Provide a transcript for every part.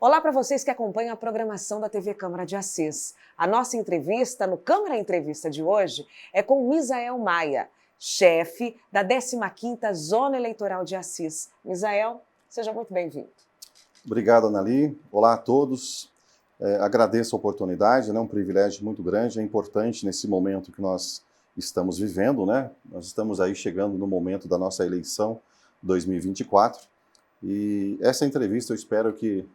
Olá para vocês que acompanham a programação da TV Câmara de Assis. A nossa entrevista no Câmara Entrevista de hoje é com Misael Maia, chefe da 15ª Zona Eleitoral de Assis. Misael, seja muito bem-vindo. Obrigado, Anali. Olá a todos. Agradeço a oportunidade, um privilégio muito grande, é importante nesse momento que nós estamos vivendo, Nós estamos aí chegando no momento da nossa eleição 2024 e essa entrevista eu espero que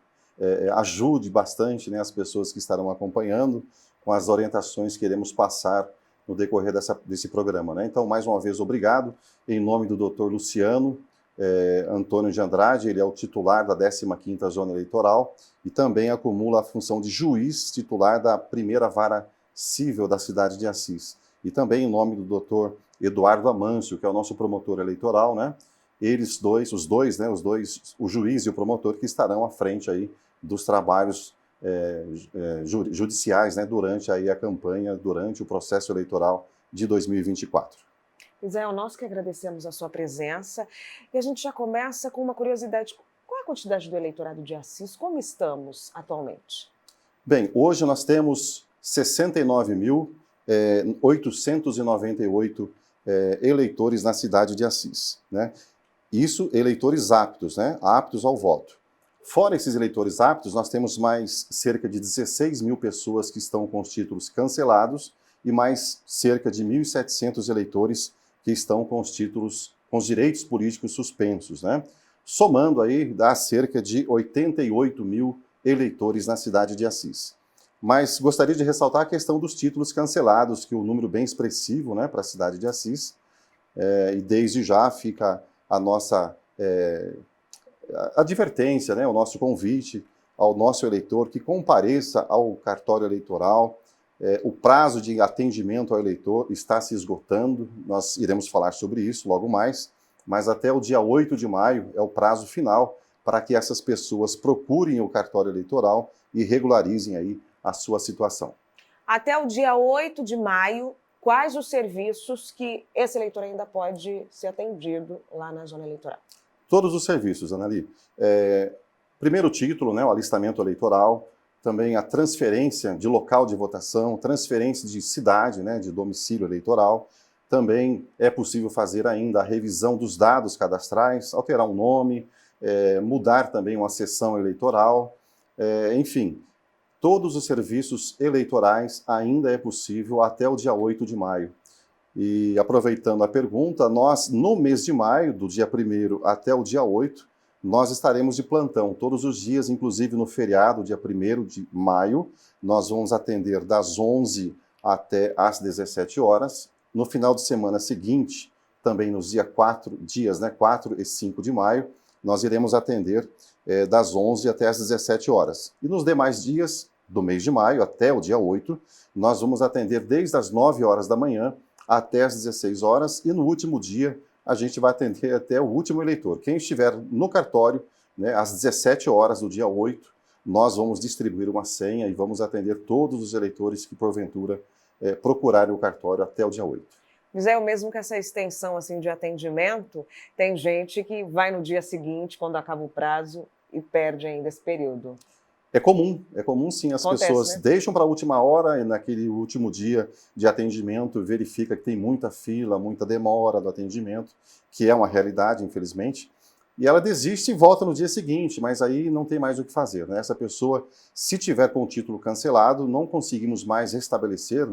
ajude bastante as pessoas que estarão acompanhando com as orientações que iremos passar no decorrer desse programa. Então, mais uma vez, obrigado. Em nome do Dr. Luciano Antônio de Andrade, ele é o titular da 15ª Zona Eleitoral e também acumula a função de juiz titular da primeira vara civil da cidade de Assis. E também em nome do Dr. Eduardo Amâncio, que é o nosso promotor eleitoral, o juiz e o promotor que estarão à frente aí dos trabalhos judiciais, durante aí a campanha, durante o processo eleitoral de 2024. Misael, nós que agradecemos a sua presença e a gente já começa com uma curiosidade. Qual é a quantidade do eleitorado de Assis? Como estamos atualmente? Bem, hoje nós temos 69.898 eleitores na cidade de Assis, Isso, eleitores aptos, aptos ao voto. Fora esses eleitores aptos, nós temos mais cerca de 16 mil pessoas que estão com os títulos cancelados e mais cerca de 1.700 eleitores que estão com os títulos, com os direitos políticos suspensos, Somando aí, dá cerca de 88 mil eleitores na cidade de Assis. Mas gostaria de ressaltar a questão dos títulos cancelados, que é um número bem expressivo para a cidade de Assis, e desde já fica a nossa advertência, o nosso convite ao nosso eleitor que compareça ao cartório eleitoral. O prazo de atendimento ao eleitor está se esgotando, nós iremos falar sobre isso logo mais, mas até o dia 8 de maio é o prazo final para que essas pessoas procurem o cartório eleitoral e regularizem aí a sua situação. Até o dia 8 de maio, quais os serviços que esse eleitor ainda pode ser atendido lá na zona eleitoral? Todos os serviços, Anali. Primeiro título, o alistamento eleitoral, também a transferência de local de votação, transferência de cidade, de domicílio eleitoral. Também é possível fazer ainda a revisão dos dados cadastrais, alterar um nome, mudar também uma seção eleitoral, enfim. Todos os serviços eleitorais ainda é possível até o dia 8 de maio. E aproveitando a pergunta, nós, no mês de maio, do dia 1º até o dia 8, nós estaremos de plantão todos os dias, inclusive no feriado, dia 1º de maio, nós vamos atender das 11 até às 17 horas. No final de semana seguinte, também nos dias 4 e 5 de maio, nós iremos atender das 11 até às 17 horas. E nos demais dias do mês de maio, até o dia 8, nós vamos atender desde as 9 horas da manhã até as 16 horas, e no último dia a gente vai atender até o último eleitor. Quem estiver no cartório, às 17 horas do dia 8, nós vamos distribuir uma senha e vamos atender todos os eleitores que, porventura, procurarem o cartório até o dia 8. Misael, mesmo com essa extensão de atendimento, tem gente que vai no dia seguinte, quando acaba o prazo, e perde ainda esse período. É comum sim, as pessoas deixam para a última hora e naquele último dia de atendimento verifica que tem muita fila, muita demora do atendimento, que é uma realidade, infelizmente, e ela desiste e volta no dia seguinte, mas aí não tem mais o que fazer. Essa pessoa, se tiver com o título cancelado, não conseguimos mais restabelecer,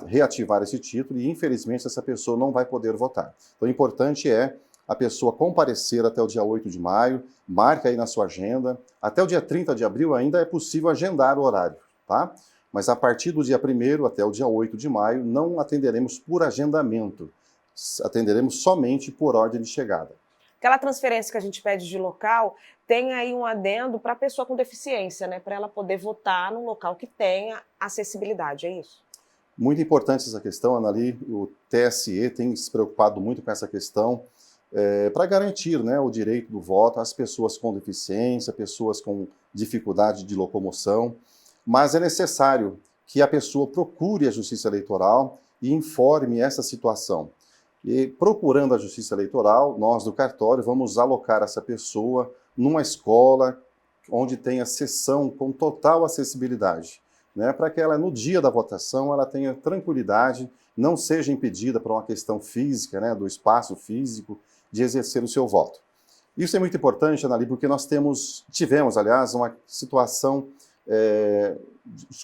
reativar esse título e, infelizmente, essa pessoa não vai poder votar. Então, o importante é a pessoa comparecer até o dia 8 de maio, marque aí na sua agenda. Até o dia 30 de abril ainda é possível agendar o horário, Mas a partir do dia 1º até o dia 8 de maio não atenderemos por agendamento, atenderemos somente por ordem de chegada. Aquela transferência que a gente pede de local, tem aí um adendo para a pessoa com deficiência, para ela poder votar num local que tenha acessibilidade, é isso? Muito importante essa questão, Anali. O TSE tem se preocupado muito com essa questão, para garantir o direito do voto às pessoas com deficiência, pessoas com dificuldade de locomoção, mas é necessário que a pessoa procure a Justiça Eleitoral e informe essa situação. E procurando a Justiça Eleitoral, nós do cartório vamos alocar essa pessoa numa escola onde tenha sessão com total acessibilidade, né, para que ela, no dia da votação, ela tenha tranquilidade, não seja impedida por uma questão física, né, do espaço físico, de exercer o seu voto. Isso é muito importante, Anali, porque nós tivemos, aliás, uma situação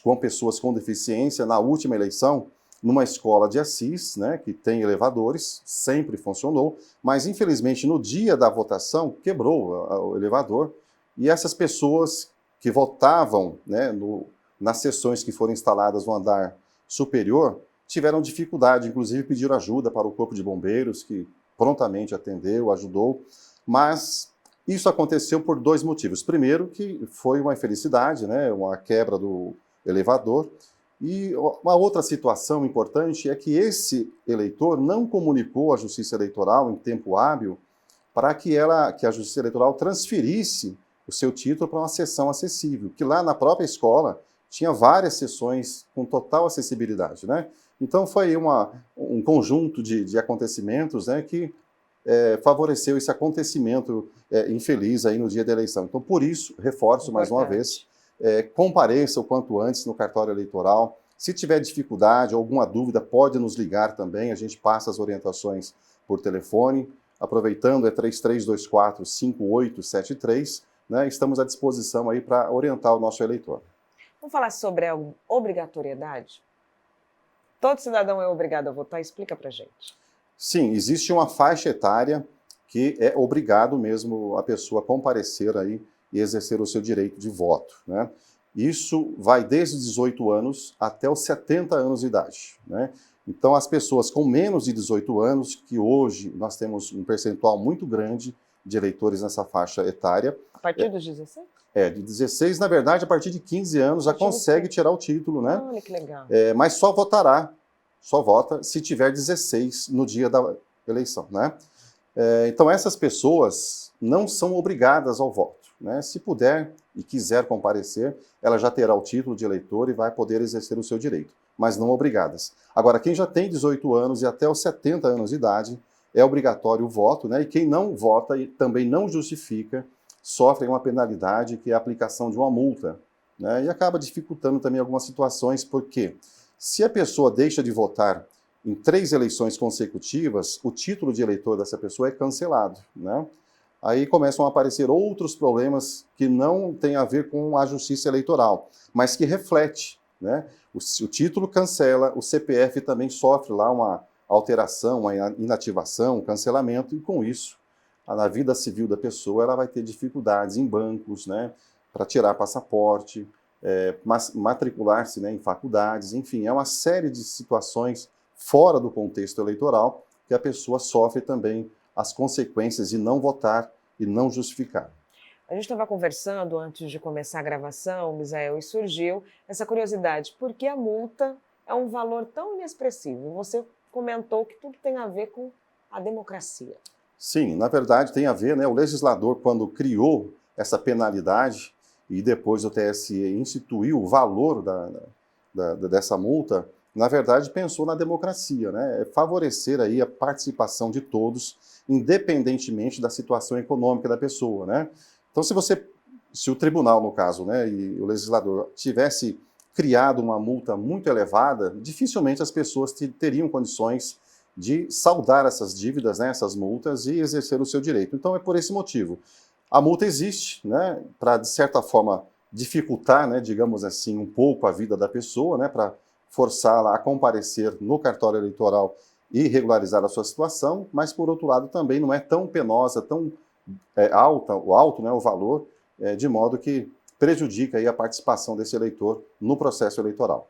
com pessoas com deficiência na última eleição, numa escola de Assis, né, que tem elevadores, sempre funcionou, mas infelizmente no dia da votação quebrou o elevador e essas pessoas que votavam, né, nas sessões que foram instaladas no andar superior tiveram dificuldade, inclusive pediram ajuda para o Corpo de Bombeiros, que prontamente atendeu, ajudou, mas isso aconteceu por dois motivos. Primeiro, que foi uma infelicidade, né, uma quebra do elevador, e uma outra situação importante é que esse eleitor não comunicou à Justiça Eleitoral em tempo hábil para que a Justiça Eleitoral transferisse o seu título para uma sessão acessível, que lá na própria escola tinha várias sessões com total acessibilidade, né? Então foi um conjunto de acontecimentos, né, que favoreceu esse acontecimento infeliz aí no dia da eleição. Então, por isso, reforço mais uma vez, compareça o quanto antes no cartório eleitoral. Se tiver dificuldade, alguma dúvida, pode nos ligar também, a gente passa as orientações por telefone. Aproveitando, é 3324-5873, né? Estamos à disposição aí para orientar o nosso eleitor. Vamos falar sobre a obrigatoriedade? Todo cidadão é obrigado a votar? Explica para a gente. Sim, existe uma faixa etária que é obrigado mesmo a pessoa comparecer aí e exercer o seu direito de voto, né? Isso vai desde os 18 anos até os 70 anos de idade, né? Então, as pessoas com menos de 18 anos, que hoje nós temos um percentual muito grande de eleitores nessa faixa etária. A partir dos 16? De 16, na verdade, a partir de 15 anos já consegue tirar o título, né? Olha que legal. Mas só vota se tiver 16 no dia da eleição, né? Então, essas pessoas não são obrigadas ao voto, né? Se puder e quiser comparecer, ela já terá o título de eleitor e vai poder exercer o seu direito, mas não obrigadas. Agora, quem já tem 18 anos e até os 70 anos de idade, é obrigatório o voto, né? E quem não vota e também não justifica, sofre uma penalidade, que é a aplicação de uma multa, né? E acaba dificultando também algumas situações, porque se a pessoa deixa de votar em 3 eleições consecutivas, o título de eleitor dessa pessoa é cancelado, né? Aí começam a aparecer outros problemas que não têm a ver com a justiça eleitoral, mas que reflete, né? O título cancela, o CPF também sofre lá uma alteração, uma inativação, um cancelamento, e com isso, na vida civil da pessoa, ela vai ter dificuldades em bancos, né, para tirar passaporte, matricular-se, né, em faculdades, enfim, é uma série de situações fora do contexto eleitoral que a pessoa sofre também as consequências de não votar e não justificar. A gente estava conversando antes de começar a gravação, Misael, e surgiu essa curiosidade, por que a multa é um valor tão inexpressivo? Você comentou que tudo tem a ver com a democracia. Sim, na verdade tem a ver, né? O legislador, quando criou essa penalidade e depois o TSE instituiu o valor dessa multa, na verdade pensou na democracia, né? É favorecer aí a participação de todos, independentemente da situação econômica da pessoa, né? Então, se o tribunal, no caso, né, e o legislador tivesse criado uma multa muito elevada, dificilmente as pessoas teriam condições de saldar essas dívidas, né, essas multas, e exercer o seu direito. Então, é por esse motivo. A multa existe, né, para, de certa forma, dificultar, né, digamos assim, um pouco a vida da pessoa, né, para forçá-la a comparecer no cartório eleitoral e regularizar a sua situação, mas, por outro lado, também não é tão penosa, tão alto, né, o valor, de modo que prejudica aí a participação desse eleitor no processo eleitoral.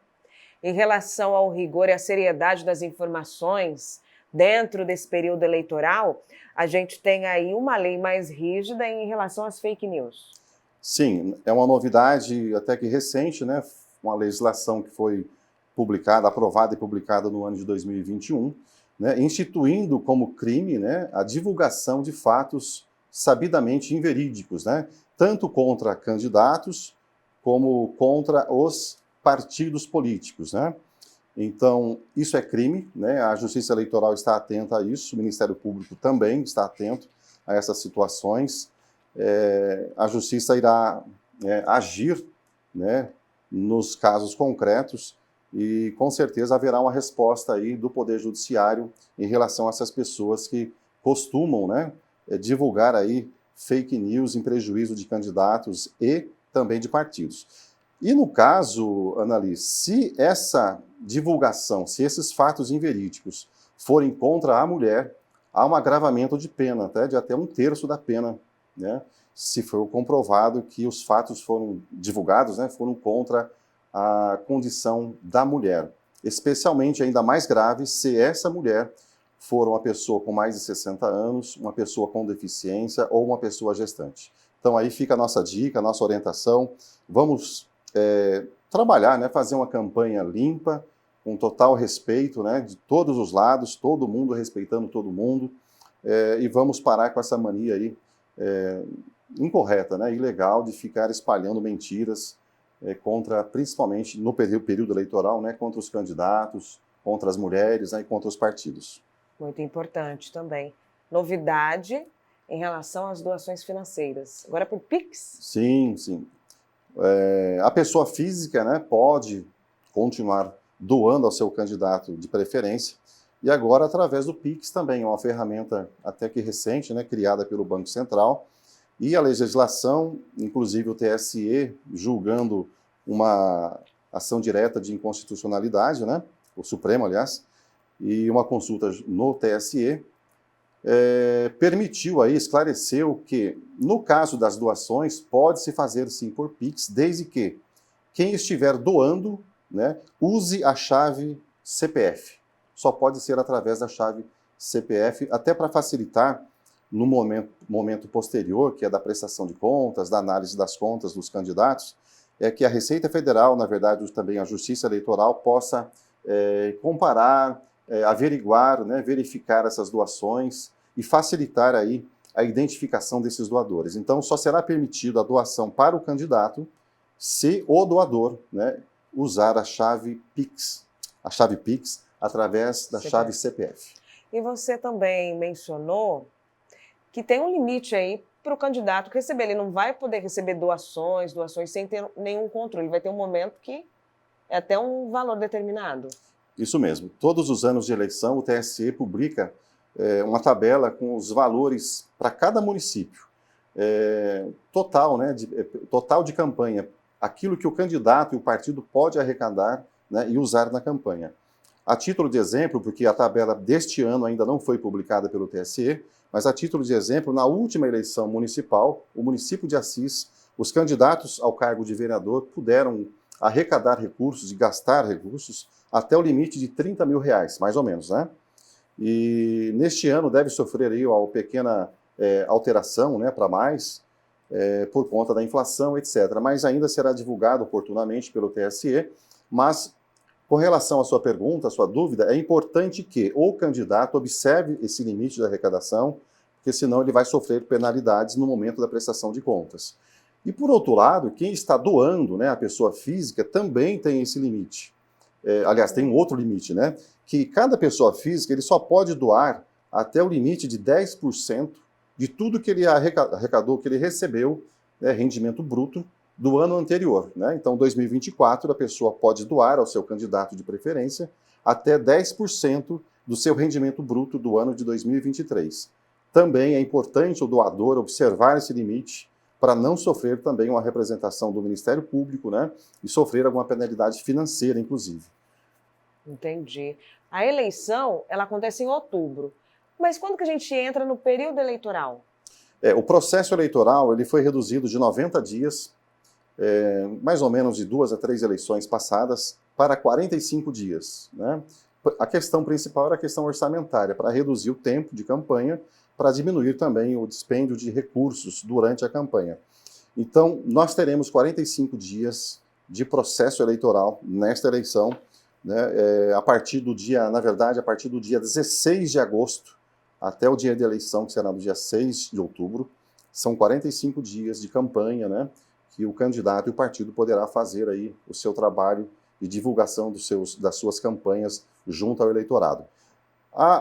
Em relação ao rigor e à seriedade das informações dentro desse período eleitoral, a gente tem aí uma lei mais rígida em relação às fake news. Sim, é uma novidade até que recente, né, uma legislação que foi aprovada e publicada no ano de 2021, né, instituindo como crime, né, a divulgação de fatos sabidamente inverídicos, né, tanto contra candidatos como contra os partidos políticos, né? Então, isso é crime, né? A Justiça Eleitoral está atenta a isso, o Ministério Público também está atento a essas situações. A Justiça irá agir, né, nos casos concretos, e com certeza haverá uma resposta aí do Poder Judiciário em relação a essas pessoas que costumam, né, divulgar aí fake news em prejuízo de candidatos e também de partidos. E no caso, Annalise, se essa divulgação, se esses fatos inverídicos forem contra a mulher, há um agravamento de pena, de até 1/3 da pena, né, se for comprovado que os fatos foram divulgados, né, foram contra a condição da mulher. Especialmente, ainda mais grave, se essa mulher for uma pessoa com mais de 60 anos, uma pessoa com deficiência ou uma pessoa gestante. Então aí fica a nossa dica, a nossa orientação. Vamos trabalhar, né, fazer uma campanha limpa, com total respeito, né, de todos os lados, todo mundo respeitando todo mundo, e vamos parar com essa mania aí incorreta, né, ilegal, de ficar espalhando mentiras contra, principalmente no período eleitoral, né, contra os candidatos, contra as mulheres, né, e contra os partidos. Muito importante também. Novidade em relação às doações financeiras. Agora por Pix? Sim, sim. A pessoa física, né, pode continuar doando ao seu candidato de preferência, e agora através do Pix também, uma ferramenta até que recente, né, criada pelo Banco Central, e a legislação, inclusive o TSE, julgando uma ação direta de inconstitucionalidade, né, o Supremo, aliás, e uma consulta no TSE, permitiu aí, esclareceu que, no caso das doações, pode-se fazer sim por Pix, desde que quem estiver doando, né, use a chave CPF. Só pode ser através da chave CPF, até para facilitar no momento posterior, que é da prestação de contas, da análise das contas dos candidatos, que a Receita Federal, na verdade, também a Justiça Eleitoral, possa comparar, averiguar, né, verificar essas doações e facilitar aí a identificação desses doadores. Então, só será permitido a doação para o candidato se o doador, né, usar a chave Pix através da chave CPF. E você também mencionou que tem um limite aí para o candidato receber. Ele não vai poder receber doações sem ter nenhum controle. Vai ter um momento que é até um valor determinado. Isso mesmo. Todos os anos de eleição, o TSE publica uma tabela com os valores para cada município. Total, né, total de campanha. Aquilo que o candidato e o partido pode arrecadar, né, e usar na campanha. A título de exemplo, porque a tabela deste ano ainda não foi publicada pelo TSE, mas a título de exemplo, na última eleição municipal, o município de Assis, os candidatos ao cargo de vereador puderam arrecadar recursos e gastar recursos até o limite de R$30 mil, mais ou menos, né? E neste ano deve sofrer aí uma pequena alteração, né, para mais, por conta da inflação, etc. Mas ainda será divulgado oportunamente pelo TSE. Mas, com relação à sua pergunta, à sua dúvida, é importante que o candidato observe esse limite de arrecadação, porque senão ele vai sofrer penalidades no momento da prestação de contas. E, por outro lado, quem está doando, né, a pessoa física, também tem esse limite. Aliás, tem um outro limite, né? Que cada pessoa física ele só pode doar até o limite de 10% de tudo que ele arrecadou, que ele recebeu, né, rendimento bruto, do ano anterior, né? Então, 2024, a pessoa pode doar ao seu candidato de preferência até 10% do seu rendimento bruto do ano de 2023. Também é importante o doador observar esse limite para não sofrer também uma representação do Ministério Público, né? E sofrer alguma penalidade financeira, inclusive. Entendi. A eleição, ela acontece em outubro. Mas quando que a gente entra no período eleitoral? O processo eleitoral ele foi reduzido de 90 dias, mais ou menos de 2 a 3 eleições passadas, para 45 dias. Né? A questão principal era a questão orçamentária, para reduzir o tempo de campanha, para diminuir também o dispêndio de recursos durante a campanha. Então, nós teremos 45 dias de processo eleitoral nesta eleição, né, a partir do dia 16 de agosto até o dia de eleição, que será no dia 6 de outubro. São 45 dias de campanha, né, que o candidato e o partido poderá fazer aí o seu trabalho de divulgação das suas campanhas junto ao eleitorado.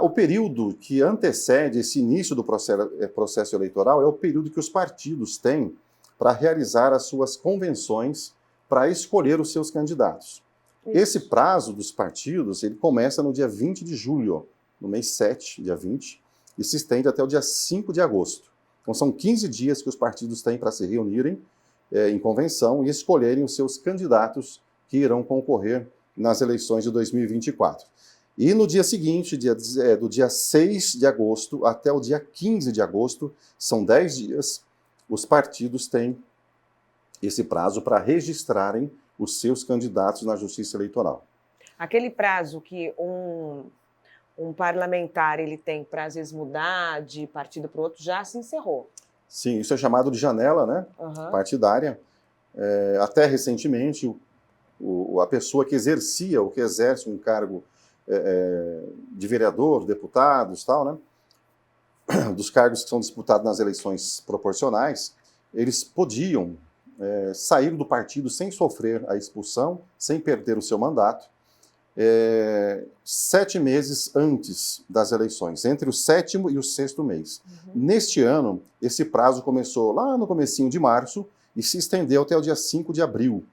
O período que antecede esse início do processo eleitoral é o período que os partidos têm para realizar as suas convenções para escolher os seus candidatos. Esse prazo dos partidos, ele começa no dia 20 de julho, no mês 7, dia 20, e se estende até o dia 5 de agosto. Então são 15 dias que os partidos têm para se reunirem em convenção e escolherem os seus candidatos que irão concorrer nas eleições de 2024. E no dia seguinte, do dia 6 de agosto até o dia 15 de agosto, são 10 dias, os partidos têm esse prazo para registrarem os seus candidatos na Justiça Eleitoral. Aquele prazo que um parlamentar ele tem para, às vezes, mudar de partido para o outro, já se encerrou. Sim, isso é chamado de janela, né, partidária. Até recentemente, a pessoa que exercia ou que exerce um cargo de vereador, deputados, tal, né, dos cargos que são disputados nas eleições proporcionais, eles podiam sair do partido sem sofrer a expulsão, sem perder o seu mandato, 7 meses antes das eleições, entre o 7º e o 6º mês. Neste ano, esse prazo começou lá no comecinho de março e se estendeu até o dia 5 de abril.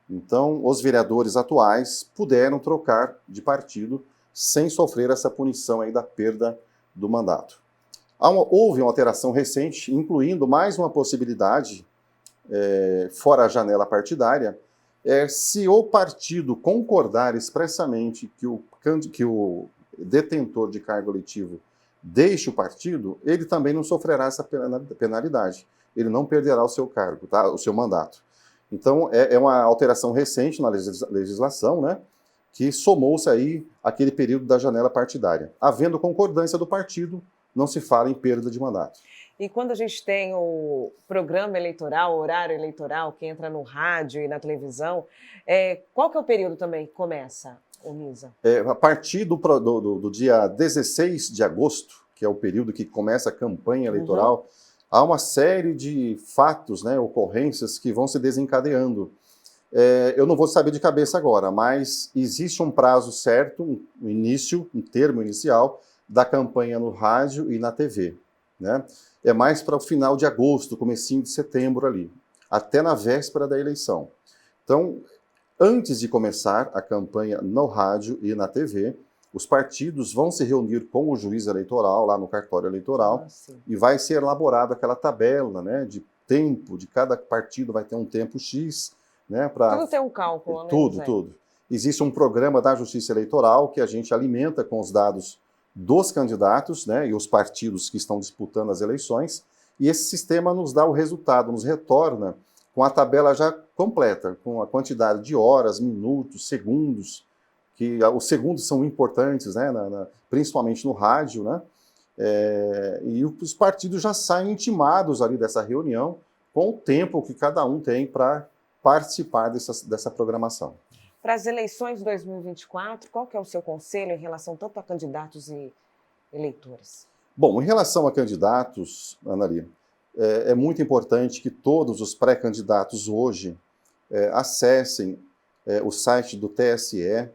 Então, os vereadores atuais puderam trocar de partido sem sofrer essa punição aí da perda do mandato. Houve uma alteração recente, incluindo mais uma possibilidade, fora a janela partidária, se o partido concordar expressamente que o detentor de cargo eletivo deixe o partido, ele também não sofrerá essa penalidade. Ele não perderá o seu cargo, tá? O seu mandato. Então, é uma alteração recente na legislação, né, que somou-se aí àquele período da janela partidária. Havendo concordância do partido, não se fala em perda de mandato. E quando a gente tem o programa eleitoral, o horário eleitoral, que entra no rádio e na televisão, qual que é o período também que começa, Misa? A partir do dia 16 de agosto, que é o período que começa a campanha eleitoral, há uma série de fatos, né, ocorrências que vão se desencadeando. Eu não vou saber de cabeça agora, mas existe um prazo certo, um termo inicial, da campanha no rádio e na TV, né? É mais para o final de agosto, comecinho de setembro ali, até na véspera da eleição. Então, antes de começar a campanha no rádio e na TV, os partidos vão se reunir com o juiz eleitoral, lá no cartório eleitoral, e vai ser elaborada aquela tabela, né, de tempo, de cada partido vai ter um tempo X, né, para... Tudo tem um cálculo, né? Tudo. Existe um programa da Justiça Eleitoral que a gente alimenta com os dados dos candidatos, né, e os partidos que estão disputando as eleições, e esse sistema nos dá o resultado, nos retorna com a tabela já completa, com a quantidade de horas, minutos, segundos, que os segundos são importantes, né, principalmente no rádio, né, e os partidos já saem intimados ali dessa reunião com o tempo que cada um tem para participar dessa programação. Para as eleições de 2024, qual que é o seu conselho em relação tanto a candidatos e eleitores? Bom, em relação a candidatos, Analia, é muito importante que todos os pré-candidatos hoje acessem o site do TSE,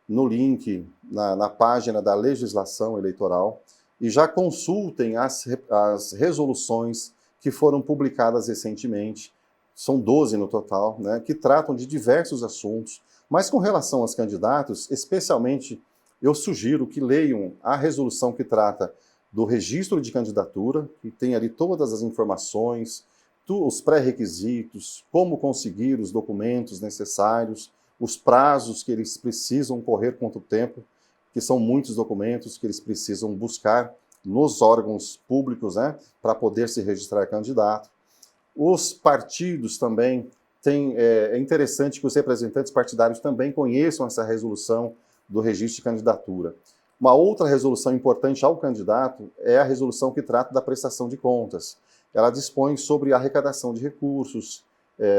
no link, na página da legislação eleitoral, e já consultem as resoluções que foram publicadas recentemente, são 12 no total, né, que tratam de diversos assuntos. Mas com relação aos candidatos, especialmente, eu sugiro que leiam a resolução que trata do registro de candidatura, que tem ali todas as informações, os pré-requisitos, como conseguir os documentos necessários, os prazos que eles precisam correr quanto tempo, que são muitos documentos que eles precisam buscar nos órgãos públicos, né, para poder se registrar candidato. Os partidos também é interessante que os representantes partidários também conheçam essa resolução do registro de candidatura. Uma outra resolução importante ao candidato é a resolução que trata da prestação de contas. Ela dispõe sobre a arrecadação de recursos,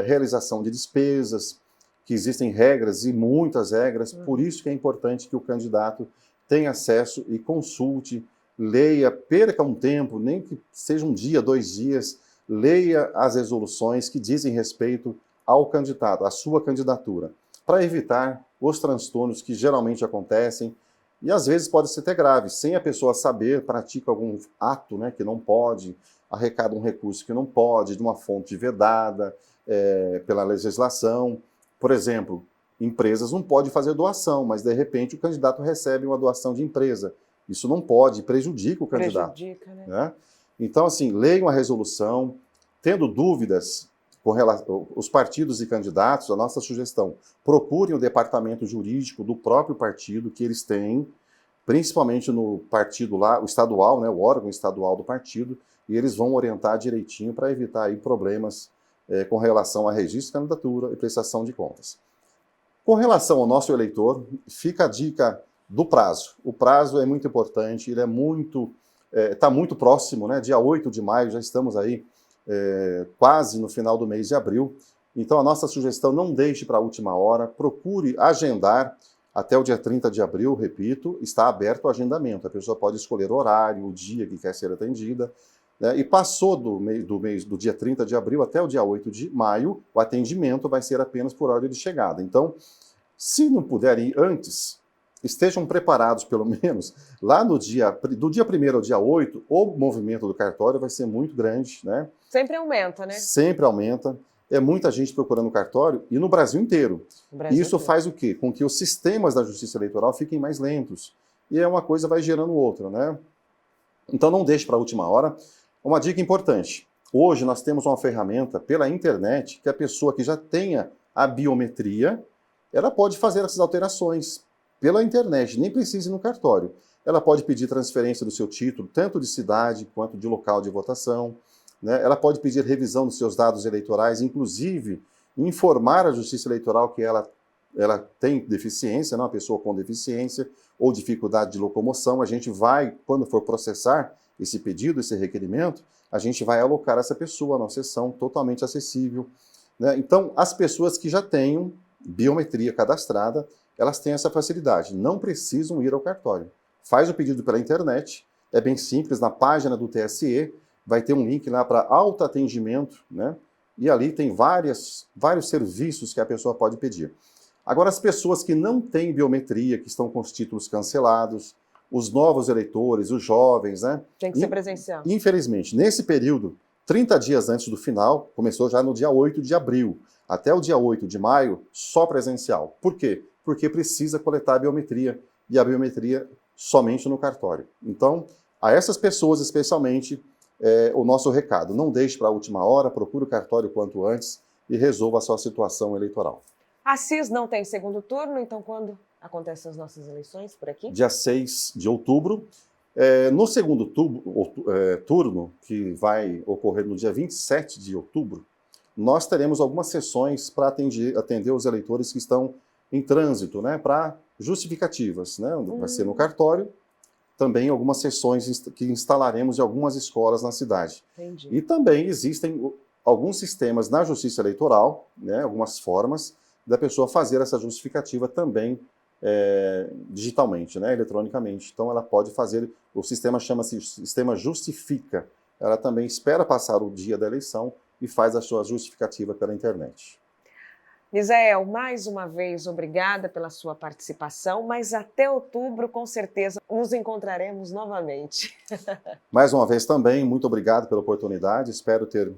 realização de despesas, que existem regras e muitas regras, por isso que é importante que o candidato tenha acesso e consulte, leia, perca um tempo, nem que seja um dia, 2 dias, leia as resoluções que dizem respeito ao candidato, à sua candidatura, para evitar os transtornos que geralmente acontecem, E às vezes pode ser até grave, sem a pessoa saber, pratica algum ato, né, que não pode, arrecada um recurso que não pode, de uma fonte vedada pela legislação. Por exemplo, empresas não podem fazer doação, mas de repente o candidato recebe uma doação de empresa. Isso não pode, prejudica o candidato. Prejudica, né? Né? Então, assim, leiam a resolução, tendo dúvidas com relação os partidos e candidatos, a nossa sugestão, procurem o departamento jurídico do próprio partido que eles têm, principalmente no partido lá, o estadual, né, o órgão estadual do partido, e eles vão orientar direitinho para evitar aí problemas com relação a registro de candidatura e prestação de contas. Com relação ao nosso eleitor, fica a dica do prazo. O prazo é muito importante, ele está muito próximo, né? Dia 8 de maio, já estamos aí quase no final do mês de abril. Então a nossa sugestão, não deixe para a última hora, procure agendar até o dia 30 de abril, repito, está aberto o agendamento. A pessoa pode escolher o horário, o dia que quer ser atendida, né? E passou do dia 30 de abril até o dia 8 de maio, o atendimento vai ser apenas por ordem de chegada. Então, se não puder ir antes, estejam preparados, pelo menos, lá do dia 1º ao dia 8, o movimento do cartório vai ser muito grande, né? Sempre aumenta, né? Sempre aumenta. É muita gente procurando o cartório e no Brasil inteiro. E isso faz o quê? Com que os sistemas da Justiça Eleitoral fiquem mais lentos. E uma coisa vai gerando outra, né? Então não deixe para a última hora. Uma dica importante. Hoje nós temos uma ferramenta pela internet que a pessoa que já tenha a biometria, ela pode fazer essas alterações pela internet, nem precisa ir no cartório. Ela pode pedir transferência do seu título, tanto de cidade quanto de local de votação, né? Ela pode pedir revisão dos seus dados eleitorais, inclusive informar a Justiça Eleitoral que ela tem deficiência, né? Uma pessoa com deficiência ou dificuldade de locomoção. A gente vai, quando for processar esse pedido, esse requerimento, a gente vai alocar essa pessoa numa sessão totalmente acessível, né? Então, as pessoas que já tenham biometria cadastrada, elas têm essa facilidade, não precisam ir ao cartório. Faz o pedido pela internet, é bem simples, na página do TSE, vai ter um link lá para autoatendimento, né? E ali tem vários serviços que a pessoa pode pedir. Agora, as pessoas que não têm biometria, que estão com os títulos cancelados, os novos eleitores, os jovens, né? Tem que ser presencial. Infelizmente, nesse período, 30 dias antes do final, começou já no dia 8 de abril, até o dia 8 de maio, só presencial. Por quê? Porque precisa coletar a biometria, e a biometria somente no cartório. Então, a essas pessoas especialmente, o nosso recado, não deixe para a última hora, procure o cartório quanto antes e resolva a sua situação eleitoral. A CIS não tem segundo turno, então quando acontecem as nossas eleições por aqui? Dia 6 de outubro. No segundo turno, que vai ocorrer no dia 27 de outubro, nós teremos algumas sessões para atender os eleitores que estão em trânsito, né, para justificativas, né? Vai ser no cartório, também algumas sessões que instalaremos em algumas escolas na cidade. Entendi. E também existem alguns sistemas na Justiça Eleitoral, né, algumas formas da pessoa fazer essa justificativa também digitalmente, né, eletronicamente. Então ela pode fazer, o sistema chama-se Sistema Justifica. Ela também espera passar o dia da eleição e faz a sua justificativa pela internet. Misael, mais uma vez, obrigada pela sua participação, mas até outubro, com certeza, nos encontraremos novamente. Mais uma vez também, muito obrigado pela oportunidade, espero ter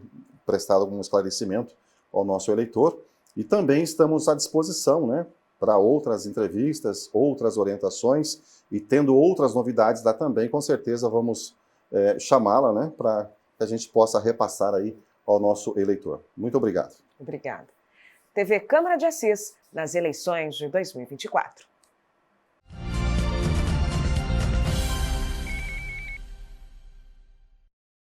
prestado algum esclarecimento ao nosso eleitor e também estamos à disposição, né, para outras entrevistas, outras orientações e tendo outras novidades lá também, com certeza vamos chamá-la, né, para que a gente possa repassar aí ao nosso eleitor. Muito obrigado. Obrigada. TV Câmara de Assis, nas eleições de 2024.